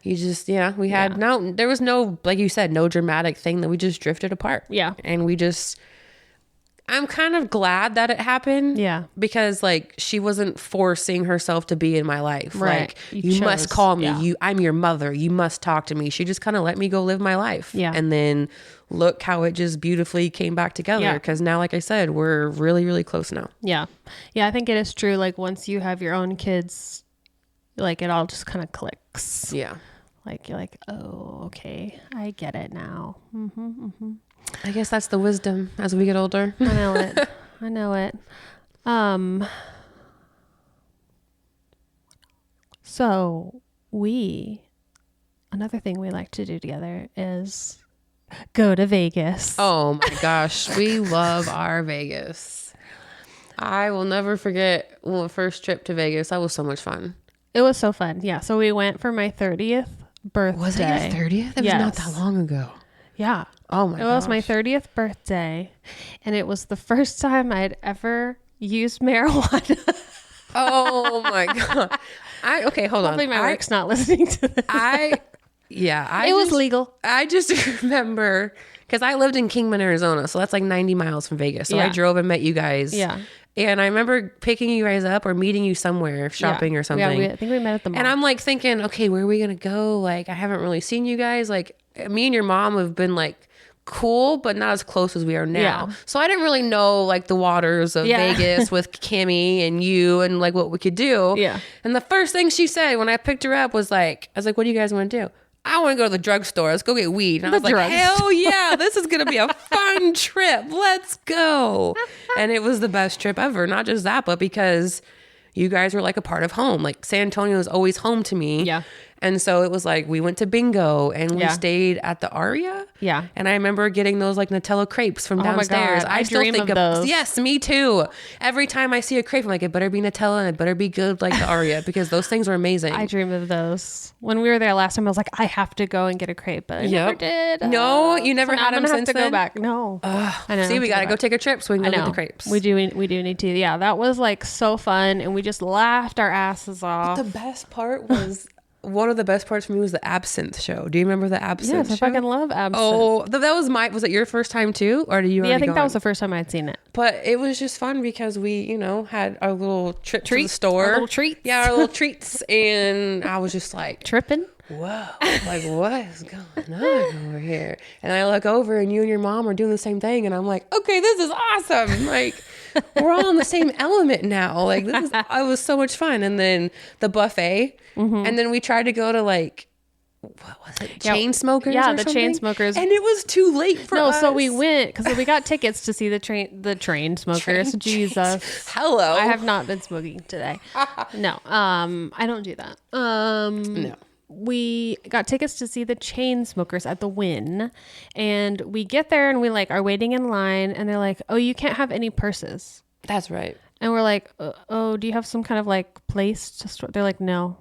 you just, we had Yeah. no, there was no, like you said, no dramatic thing that we just drifted apart. Yeah. And we just, I'm kind of glad that it happened. Yeah. Because like she wasn't forcing herself to be in my life. Right. Like You you must chose. call me. Yeah. I'm your mother. You must talk to me. She just kind of let me go live my life. Yeah. And then look how it just beautifully came back together. Yeah. Because now, like I said, we're really, really close now. Yeah. Yeah. I think it is true. Like once you have your own kids, like it all just kind of clicks. Yeah. Like you're like, oh, okay. I get it now. I guess that's the wisdom as we get older. I know it. I know it. So another thing we like to do together is go to Vegas. Oh my gosh. We love our Vegas. I will never forget the first trip to Vegas. That was so much fun. It was so fun. Yeah. So we went for my 30th birthday. Was it your 30th? It was not that long ago. Yeah. Oh my It was my gosh. 30th birthday, and it was the first time I'd ever used marijuana. Oh my God. Okay, hold on. Hopefully my work's not listening to this. It was legal. I just remember because I lived in Kingman, Arizona, so that's like 90 miles from Vegas. So I Yeah. drove and met you guys. Yeah. And I remember picking you guys up or meeting you somewhere, shopping or something. Yeah, I think we met at the mall. And I'm like thinking, okay, where are we going to go? Like, I haven't really seen you guys. Like, me and your mom have been like cool, but not as close as we are now. Yeah. So I didn't really know like the waters of Yeah. Vegas with Kimmy and you and like what we could do. Yeah. And the first thing she said when I picked her up was like, I was like, what do you guys want to do? I want to go to the drugstore. Let's go get weed. And I was like, drugstore. hell yeah, this is going to be a fun trip. Let's go. And it was the best trip ever. Not just that, but because you guys were like a part of home. Like San Antonio is always home to me. Yeah. And so it was like we went to bingo and we Yeah. stayed at the Aria. Yeah. And I remember getting those like Nutella crepes from Oh my downstairs. God, I dream of those. Yes, me too. Every time I see a crepe, I'm like, it better be Nutella and it better be good like the Aria because those things were amazing. I dream of those. When we were there last time, I was like, I have to go and get a crepe, but I never Yep. did. No, you never So now had I'm them gonna since have to then? go back. No. I know. See, we got to go take a trip so we can I go know. get the crepes. We do need to. Yeah, that was like so fun, and we just laughed our asses off. The best part was one of the best parts for me was the absinthe show. Do you remember the absinthe Yes, I show? fucking love absinthe. Oh, was it your first time too? Or did you yeah, I already think go that on? was the first time I'd seen it. But it was just fun because we, had our little trip to the store. Our little treats. Yeah, our little treats. And I was just like, Tripping. whoa, like what is going on over here? And I look over and you and your mom are doing the same thing. And I'm like, okay, this is awesome. Like we're all in the same element now. Like it was so much fun. And then the buffet. And then we tried to go to like, what was it? Yeah. Chain smokers? Yeah, or the something? Chain Smokers. And it was too late for us. So we went because we got tickets to see the train smokers. Jesus. Hello. I have not been smoking today. No. I don't do that. No. We got tickets to see the Chain Smokers at the Wynn, and we get there and we like are waiting in line, and they're like, "Oh, you can't have any purses." That's right. And we're like, "Oh, do you have some kind of like place to store?" They're like, "No."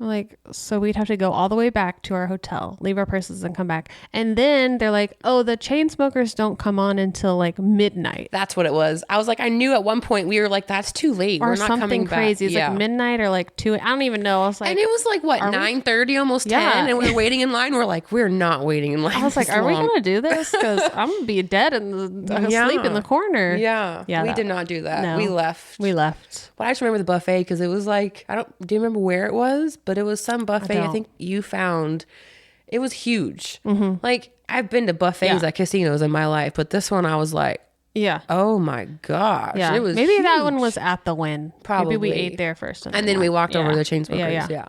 We're like, so we'd have to go all the way back to our hotel, leave our purses and come back. And then they're like, "Oh, the Chain Smokers don't come on until like midnight." That's what it was. I was like, I knew at one point we were like, that's too late. Or We're not something coming crazy. back. It's like midnight or like 2. I don't even know. I was like, And it was like, what, Are we- 9:30, almost 10? Yeah. And we were waiting in line. We're like, we're not waiting in line. I was like, this are we long. going to do this? Because I'm going to be dead and asleep in the corner. Yeah. Yeah, We that- did not do that. no. We left. We left. But I just remember the buffet because it was like, do you remember where it was? But it was some buffet I don't. think you found. It was huge. Like, I've been to buffets Yeah. at casinos in my life, but this one I was like, Yeah. oh my gosh. Yeah. It was Maybe that one huge. was at the Wynn. Maybe we Probably. ate there first. And then we walked over to the Chain Smokers. Yeah.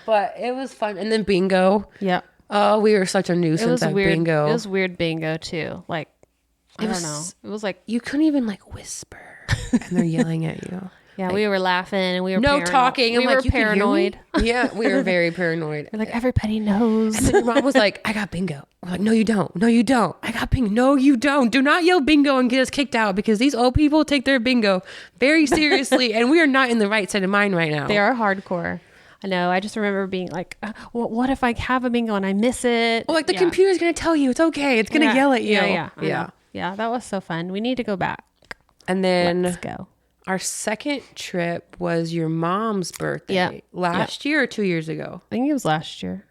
But it was fun. And then bingo. Yep. Oh, we were such a It nuisance was at weird. bingo. It was weird bingo too. Like I don't know. It was like, you couldn't even like whisper and they're yelling at you. yeah, like, we were laughing and we were no talking. We I'm were like, you can hear me? paranoid. Yeah, we were very paranoid. We're like, everybody knows. And then your mom was like, I got bingo. We're like, no, you don't. No, you don't. I got bingo. No, you don't. Do not yell bingo and get us kicked out because these old people take their bingo very seriously and we are not in the right state of mind right now. They are hardcore. I know. I just remember being like, what if I have a bingo and I miss it? Well, like the computer's going to tell you it's okay. It's going to yell at you. Yeah. That was so fun. We need to go back. And then Let's go. our second trip was your mom's birthday. Yeah. Last year or 2 years ago? I think it was last year.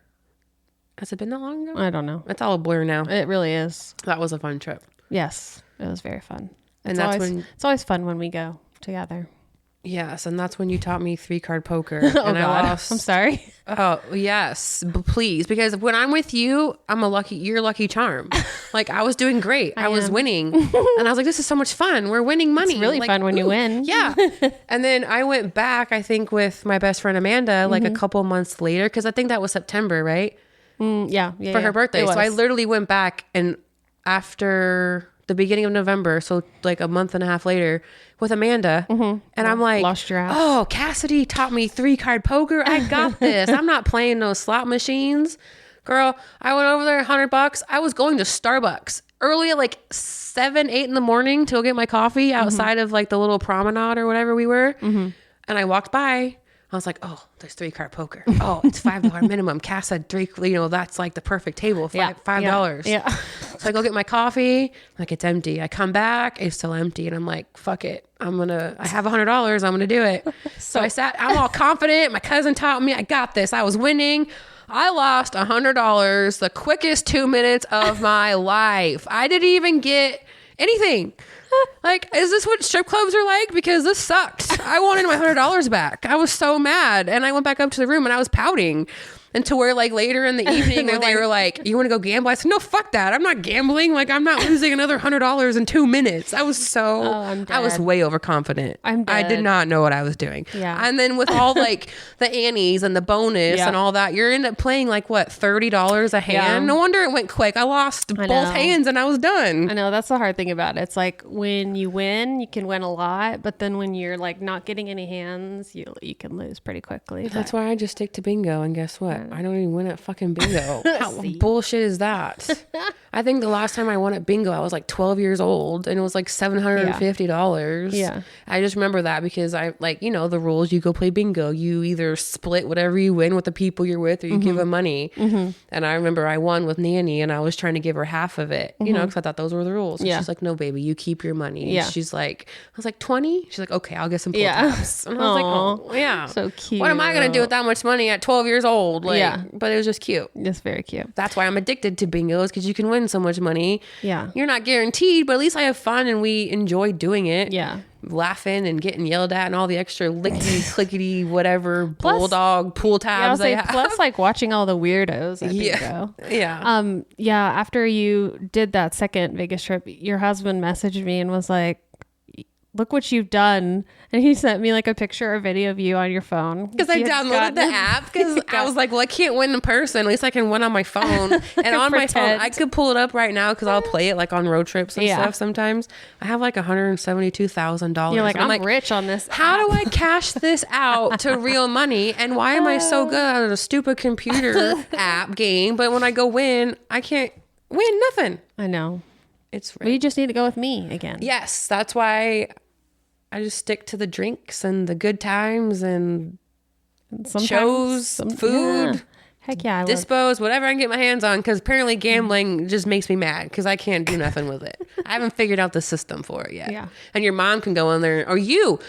Has it been that long ago? I don't know. It's all a blur now. It really is. That was a fun trip. Yes. It was very fun. And It's always fun when we go together. Yes, and that's when you taught me 3-card poker. Oh, and God. I lost. I'm sorry. Oh, yes. But please, because when I'm with you, you're lucky charm. Like I was doing great. I was winning. And I was like, this is so much fun. We're winning money. It's really like, fun when you win. Yeah. And then I went back, I think with my best friend Amanda, like a couple months later, because I think that was September, right? Yeah. For her birthday. So I literally went back and after the beginning of November, so like a month and a half later with Amanda, and I'm like, lost your ass. Oh, Cassidy taught me 3-card poker. I got this. I'm not playing those slot machines. Girl, I went over there, $100. I was going to Starbucks early at like 7, 8 in the morning to go get my coffee outside of like the little promenade or whatever we were. And I walked by. I was like, oh, there's 3-card poker. Oh, it's $5 minimum. Cass said that's like the perfect table. $5. Yeah. So I go get my coffee. Like it's empty. I come back. It's still empty. And I'm like, fuck it. I have $100. I'm going to do it. So I'm all confident. My cousin taught me. I got this. I was winning. I lost $100 the quickest 2 minutes of my life. I didn't even get anything. Like, is this what strip clubs are like? Because this sucked. I wanted my $100 back. I was so mad. And I went back up to the room and I was pouting. And to where like later in the evening where they were like, you want to go gamble? I said, no, fuck that. I'm not gambling. Like I'm not losing another $100 in 2 minutes. I was I was way overconfident. I did not know what I was doing. Yeah. And then with all like the annies and the bonus and all that, you're end up playing like what, $30 a hand? Yeah. No wonder it went quick. I lost both hands and I was done. I know that's the hard thing about it. It's like when you win, you can win a lot, but then when you're like not getting any hands, you can lose pretty quickly. That's why I just stick to bingo. And guess what? I don't even win at fucking bingo. How bullshit is that? I think the last time I won at bingo, I was like 12 years old and it was like $750. Yeah. I just remember that because I like, the rules, you go play bingo. You either split whatever you win with the people you're with or you give them money. And I remember I won with Nanny and I was trying to give her half of it, because I thought those were the rules. And she's like, no, baby, you keep your money. And she's like, I was like, 20? She's like, okay, I'll get some pull tabs. And I was like, oh, yeah. So cute. What am I going to do with that much money at 12 years old? But it was just cute. It's very cute. That's why I'm addicted to bingos because you can win so much money. Yeah. You're not guaranteed, but at least I have fun and we enjoy doing it. Yeah. Laughing and getting yelled at and all the extra lickety, clickety, whatever, bulldog, pool tabs they have. Plus like watching all the weirdos at bingo. Yeah. After you did that second Vegas trip, your husband messaged me and was like, look what you've done. And he sent me like a picture or video of you on your phone. Because I downloaded the app because I was like, well, I can't win in person. At least I can win on my phone. And on my phone, I could pull it up right now because I'll play it like on road trips and stuff sometimes. I have like $172,000. You're like, I'm rich on this How do I cash this out to real money? And why am I so good at a stupid computer app game? But when I go win, I can't win nothing. I know. It's We just need to go with me again. Yes, that's why I just stick to the drinks and the good times and shows, food. Yeah. Heck yeah. Dispos, whatever I can get my hands on, because apparently gambling just makes me mad because I can't do nothing with it. I haven't figured out the system for it yet. Yeah. And your mom can go in there, or you,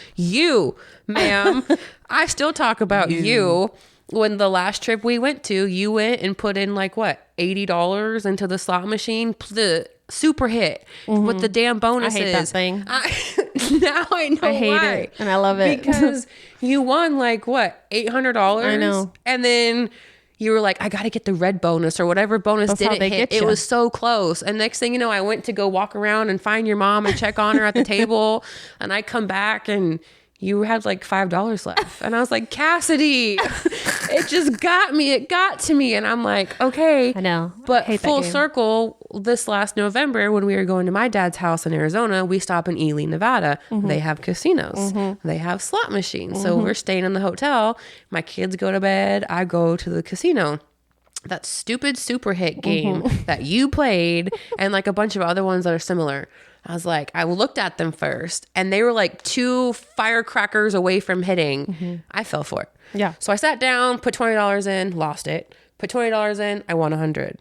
ma'am. I still talk about you. When the last trip we went to, you went and put in like what, $80 into the slot machine, the super hit with the damn bonuses. I hate that thing. Now I know I hate why. it and I love it because you won like what, $800. I know. And then you were like, I got to get the red bonus or whatever bonus didn't hit. It was so close. And next thing you know, I went to go walk around and find your mom and check on her at the table. And I come back and you had like $5 left. And I was like, Cassidy, It just got me. It got to me. And I'm like, okay. I know. But I hate that full game. circle, this last November, when we were going to my dad's house in Arizona, we stop in Ely, Nevada. They have casinos. They have slot machines. So we're staying in the hotel. My kids go to bed. I go to the casino. That stupid super hit game that you played and like a bunch of other ones that are similar. I was like, I looked at them first and they were like 2 firecrackers away from hitting. I fell for it. Yeah. So I sat down, put $20 in, lost it. Put $20 in, I won 100.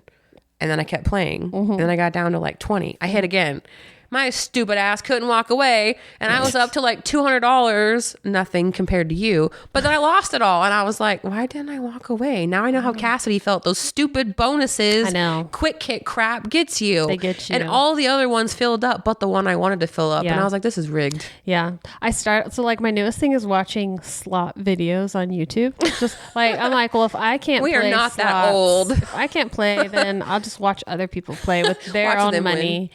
And then I kept playing. And then I got down to like 20. I hit again. My stupid ass couldn't walk away. And I was up to like $200, nothing compared to you. But then I lost it all. And I was like, why didn't I walk away? Now I know how Cassidy felt. Those stupid bonuses, I know. quick hit crap gets you. They get you. And all the other ones filled up, but the one I wanted to fill up. Yeah. And I was like, this is rigged. Yeah. So like my newest thing is watching slot videos on YouTube. Just like, I'm like, well, if I can't We are play not that slots, old. If I can't play, then I'll just watch other people play with their Watch own them money.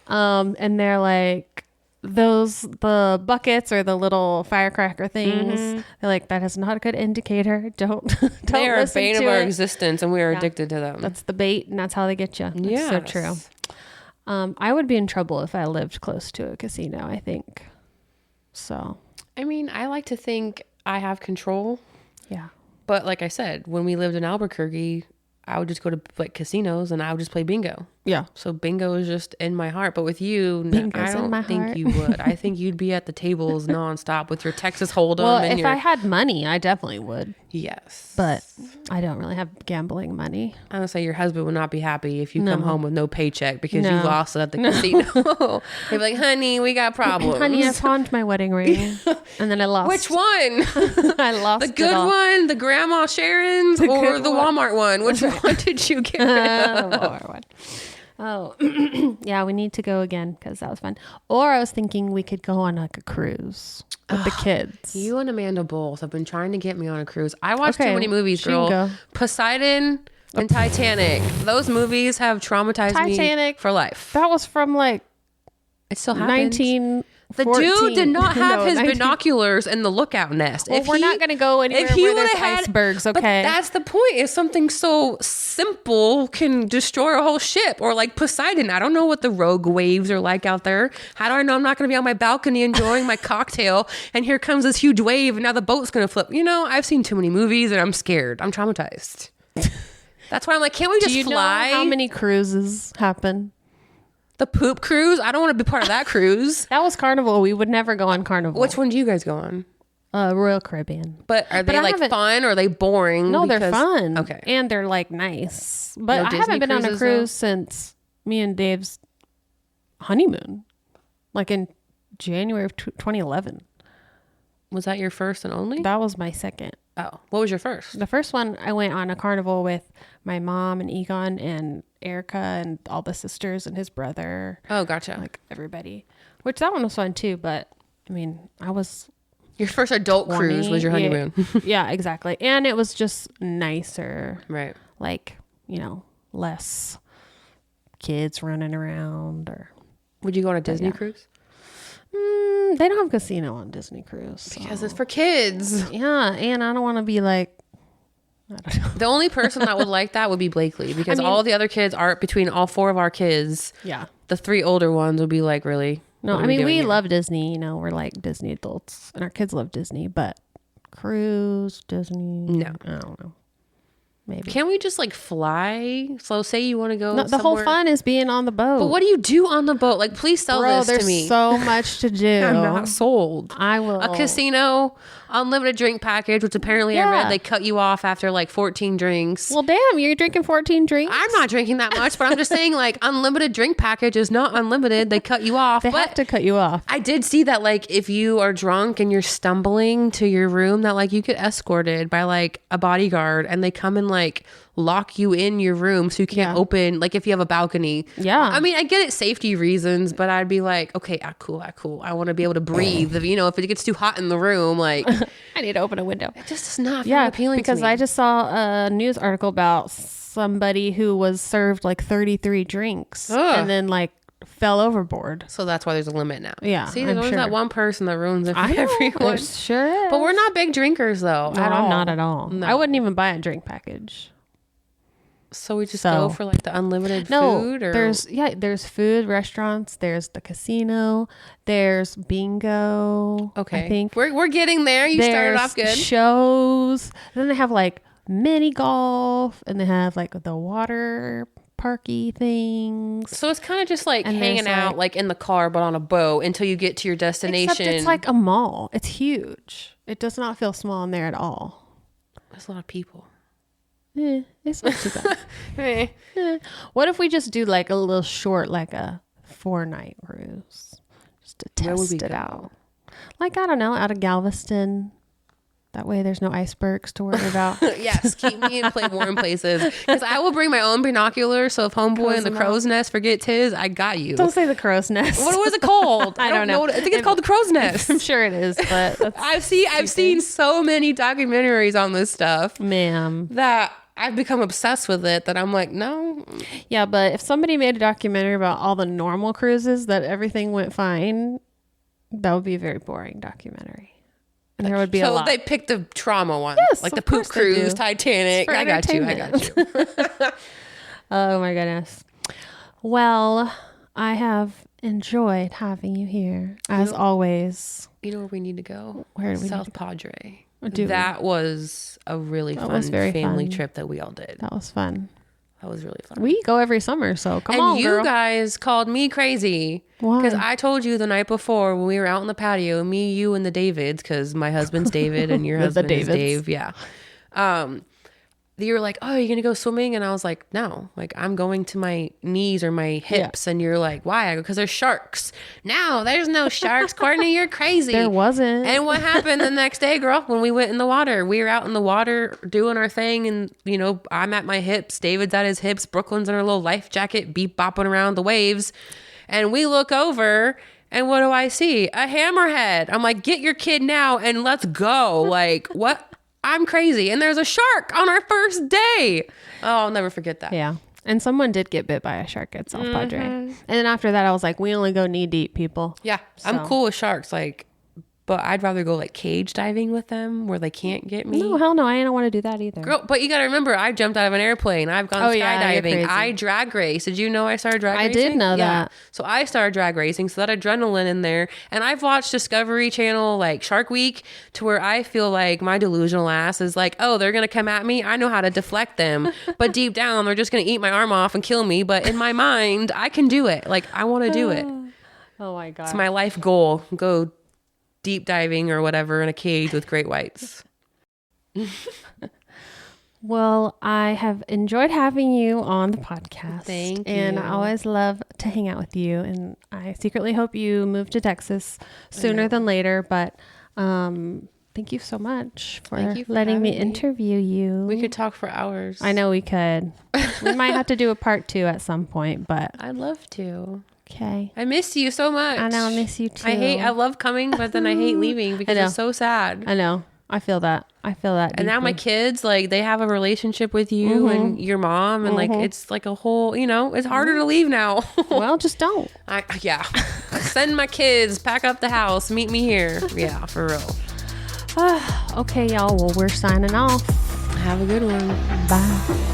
And they're like, the buckets or the little firecracker things. They're like, that is not a good indicator. Don't They are a listen bane of to our it. existence and we are addicted to them. That's the bait, and that's how they get you. It's so true. I would be in trouble if I lived close to a casino, I think. So, I mean, I like to think I have control. yeah. But like I said, when we lived in Albuquerque, I would just go to like casinos and I would just play bingo. Yeah. So bingo is just in my heart. But with you, Bingo's I in don't my think heart. you would. I think you'd be at the tables nonstop with your Texas Hold'em. Well, and if your... I had money, I definitely would. Yes. But I don't really have gambling money. I would say your husband would not be happy if you come No. home with no paycheck because No. you lost it at the casino. He'd be like, honey, we got problems. Honey, I pawned my wedding ring, and then I lost. Which one? I lost The good it all. one, the Grandma Sharon's, or good the one. Walmart one? Which one did you get rid of? Lower one. Oh, yeah, we need to go again because that was fun. Or I was thinking we could go on like a cruise with the kids. You and Amanda both have been trying to get me on a cruise. I watch Okay, too many movies, she can girl. go. Poseidon and Titanic. Those movies have traumatized me Titanic. for life. That was from like It still happens. 19. The dude did not have No, his 19 binoculars in the lookout nest. Well, we're not going to go anywhere where there's icebergs, But okay? that's the point. If something so simple can destroy a whole ship, or like Poseidon, I don't know what the rogue waves are like out there. How do I know I'm not going to be on my balcony enjoying my cocktail and here comes this huge wave and now the boat's going to flip? You know, I've seen too many movies and I'm scared. I'm traumatized. That's why I'm like, can't we just Do you fly? know how many cruises happen? The poop cruise? I don't want to be part of that cruise. That was Carnival. We would never go on Carnival. Which one do you guys go on? Royal Caribbean. But are they I like haven't- fun or are they boring? No, they're Because- fun. Okay. And they're like nice. But No I Disney haven't been on a cruises, cruise since me and Dave's honeymoon. Like in January of 2011. Was that your first and only? That was my second. Oh, what was your first? The first one, I went on a carnival with my mom and Egon and Erica and all the sisters and his brother. Oh, gotcha. Like everybody. Which that one was fun too. But I mean, I was Your first adult 20. cruise was your honeymoon. Yeah, yeah, exactly. And it was just nicer. Right. Like, you know, less kids running around or Would you go on a Disney yeah. cruise? they don't have casino on Disney Cruise. So. Because it's for kids. Yeah, and I don't want to be like, I don't know. The only person that would like that would be Blakely because I mean- all the other kids are between all 4 of our kids. Yeah. The 3 older ones would be like, really? No, What are I mean, doing we here? love Disney, you know, we're like Disney adults and our kids love Disney, but cruise, Disney, No. I don't know. Maybe. Can't we just like fly? So say you want to go No, the whole somewhere- fun is being on the boat. But what do you do on the boat? Like, please sell Bro, this there's to me. so much to do. I'm not sold. I will. A casino, unlimited drink package, which apparently I Yeah. read they cut you off after like 14 drinks. Well, damn, you're drinking 14 drinks? I'm not drinking that much, but I'm just saying like unlimited drink package is not unlimited. They cut you off. They but have to cut you off. I did see that like if you are drunk and you're stumbling to your room that like you get escorted by like a bodyguard and they come and like lock you in your room so you can't Yeah. open like if you have a balcony. Yeah. I mean, I get it safety reasons, but I'd be like, okay, cool. I want to be able to breathe. You know, if it gets too hot in the room, like I need to open a window. it just is not Yeah, appealing because to me. I just saw a news article about somebody who was served like 33 drinks Ugh. and then like fell overboard. So that's why there's a limit now. Yeah, See, there's I'm always sure. that one person that ruins it for I know, everyone. there sure is. But we're not big drinkers though. No, at all. I'm not at all. No. I wouldn't even buy a drink package. So we just go for like the unlimited No, food, or there's food restaurants. There's the casino. There's bingo. okay. I think we're getting there. You started there's off good. shows. Then they have like mini golf, and they have like the water parky things. So it's kind of just like And hanging there's, out like in the car, but on a boat until you get to your destination. Except it's like a mall. It's huge. It does not feel small in there at all. There's a lot of people. It's not too bad. Eh. What if we just do like a little short, like a 4-night cruise, just to Where would test we it go? out? Like, I don't know, out of Galveston. That way there's no icebergs to worry about. Yes, keep me in warm places. Because I will bring my own binoculars. So if homeboy in the crow's nest forgets his, I got you. Don't say the crow's nest. What was it called? I don't know. I think it's called the crow's nest. I'm sure it is, but that's I've seen so many documentaries on this stuff ma'am. that I've become obsessed with it that I'm like, no. Yeah, but if somebody made a documentary about all the normal cruises that everything went fine, that would be a very boring documentary. And there would be a lot. So they picked the trauma one. Yes, like the of poop course they cruise, do. Titanic. It's for I got you. entertainment. Oh my goodness. Well, I have enjoyed having you here as always. You know where we need to go? Where do we South need to Padre. Do That was a really fun was very family fun. trip that we all did. That was fun. That was really fun. We go every summer, so come and on, you girl. guys called me crazy. Why? Because I told you the night before when we were out on the patio, me, you, and the Davids, because my husband's David and your The husband is Davids. Dave. Yeah. You were like, oh, you're going to go swimming? And I was like, no, like I'm going to my knees or my hips. And you're like, why? I go, because there's sharks. No, there's no sharks. Cortnee, you're crazy. There wasn't. And what happened the next day, girl, when we went in the water? We were out in the water doing our thing. And, you know, I'm at my hips. David's at his hips. Brooklyn's in her little life jacket, beep bopping around the waves. And we look over and what do I see? A hammerhead. I'm like, get your kid now and let's go. Like, what? I'm crazy. And there's a shark on our first day. Oh, I'll never forget that. Yeah. And someone did get bit by a shark at South Padre. And then after that, I was like, we only go knee deep, people. Yeah. I'm cool with sharks. Like, but I'd rather go like cage diving with them where they can't get me. No, hell no. I don't want to do that either. Girl, but you got to remember, I jumped out of an airplane. I've gone Oh, yeah, you're skydiving. crazy. I drag race. Did you know I started drag I racing? did know that. So I started drag racing. So that adrenaline in there. And I've watched Discovery Channel like Shark Week to where I feel like my delusional ass is like, oh, they're going to come at me. I know how to deflect them. But deep down, they're just going to eat my arm off and kill me. But in my mind, I can do it. Like, I want to do it. Oh my God. It's my life goal. Go deep diving or whatever in a cage with great whites. Well, I have enjoyed having you on the podcast. Thank And you. I always love to hang out with you. And I secretly hope you move to Texas sooner than later. But thank you so much for Thank you for letting me having me. interview you. We could talk for hours. I know we could. We might have to do a part 2 at some point, but I'd love to. okay. I miss you so much. I know, I miss you too. I love coming, but then I hate leaving because know. it's so sad. I know. I feel that. And now my deeply. kids, like, they have a relationship with you and your mom, and like, it's like a whole, you know, it's harder to leave now. Well, just don't. Yeah. Send my kids, pack up the house, meet me here. Yeah, for real. Okay, y'all. Well, we're signing off. Have a good one. Bye.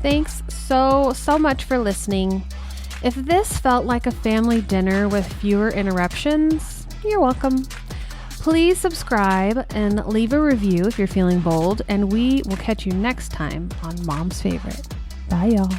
Thanks so much for listening. If this felt like a family dinner with fewer interruptions, you're welcome. Please subscribe and leave a review if you're feeling bold, and we will catch you next time on Mom's Favorite. Bye, y'all.